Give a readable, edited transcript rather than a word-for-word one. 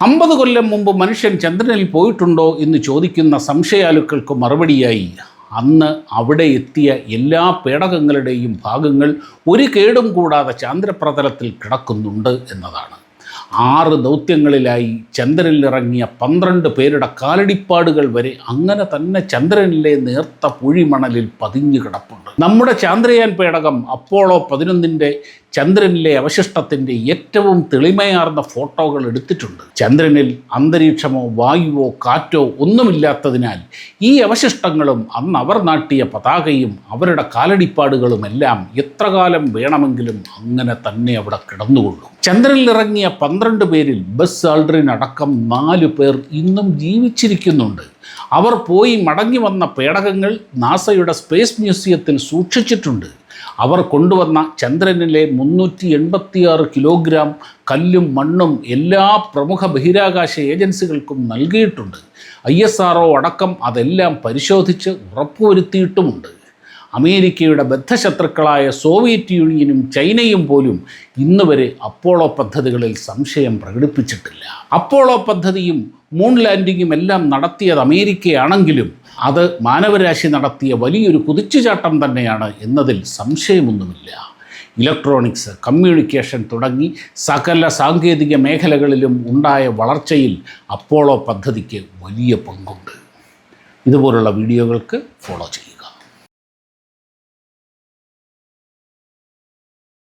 50 കൊല്ലം മുമ്പ് മനുഷ്യൻ ചന്ദ്രനിൽ പോയിട്ടുണ്ടോ എന്ന് ചോദിക്കുന്ന സംശയാലുക്കൾക്ക് മറുപടിയായി അന്ന് അവിടെ എത്തിയ എല്ലാ പേടകങ്ങളുടെയും ഭാഗങ്ങൾ ഒരു കേടും കൂടാതെ ചാന്ദ്രപ്രതലത്തിൽ കിടക്കുന്നുണ്ട് എന്നതാണ്. 6 ദൗത്യങ്ങളിലായി ചന്ദ്രനിലിറങ്ങിയ 12 പേരുടെ കാലടിപ്പാടുകൾ വരെ അങ്ങനെ തന്നെ ചന്ദ്രനിലെ നേർത്ത പൂഴിമണലിൽ പതിഞ്ഞു കിടപ്പുണ്ട്. നമ്മുടെ ചാന്ദ്രയാൻ പേടകം അപ്പോളോ 11 ചന്ദ്രനിലെ അവശിഷ്ടത്തിൻ്റെ ഏറ്റവും തെളിമയാർന്ന ഫോട്ടോകൾ എടുത്തിട്ടുണ്ട്. ചന്ദ്രനിൽ അന്തരീക്ഷമോ വായുവോ കാറ്റോ ഒന്നുമില്ലാത്തതിനാൽ ഈ അവശിഷ്ടങ്ങളും അന്ന് അവർ നാട്ടിയ പതാകയും അവരുടെ കാലടിപ്പാടുകളുമെല്ലാം എത്ര കാലം വേണമെങ്കിലും അങ്ങനെ തന്നെ അവിടെ കിടന്നുകൊള്ളും. ചന്ദ്രനിലിറങ്ങിയ 12 പേരിൽ ബസ് ആൾഡ്രിൻ അടക്കം 4 പേർ ഇന്നും ജീവിച്ചിരിക്കുന്നുണ്ട്. അവർ പോയി മടങ്ങി വന്ന പേടകങ്ങൾ നാസയുടെ സ്പേസ് മ്യൂസിയത്തിൽ സൂക്ഷിച്ചിട്ടുണ്ട്. അവർ കൊണ്ടുവന്ന ചന്ദ്രനിലെ 386 കിലോഗ്രാം കല്ലും മണ്ണും എല്ലാ പ്രമുഖ ബഹിരാകാശ ഏജൻസികൾക്കും നൽകിയിട്ടുണ്ട്. ISRO അടക്കം അതെല്ലാം പരിശോധിച്ച് ഉറപ്പുവരുത്തിയിട്ടുമുണ്ട്. അമേരിക്കയുടെ ബദ്ധശത്രുക്കളായ സോവിയറ്റ് യൂണിയനും ചൈനയും പോലും ഇന്നുവരെ അപ്പോളോ പദ്ധതികളിൽ സംശയം പ്രകടിപ്പിച്ചിട്ടില്ല. അപ്പോളോ പദ്ധതിയും മൂൺ ലാൻഡിങ്ങും എല്ലാം നടത്തിയത് അമേരിക്കയാണെങ്കിലും അത് മാനവരാശി നടത്തിയ വലിയൊരു കുതിച്ചുചാട്ടം തന്നെയാണ് എന്നതിൽ സംശയമൊന്നുമില്ല. ഇലക്ട്രോണിക്സ്, കമ്മ്യൂണിക്കേഷൻ തുടങ്ങി സകല സാങ്കേതിക മേഖലകളിലും ഉണ്ടായ വളർച്ചയിൽ അപ്പോളോ പദ്ധതിക്ക് വലിയ പങ്കുണ്ട്. ഇതുപോലുള്ള വീഡിയോകൾക്ക് ഫോളോ ചെയ്യും.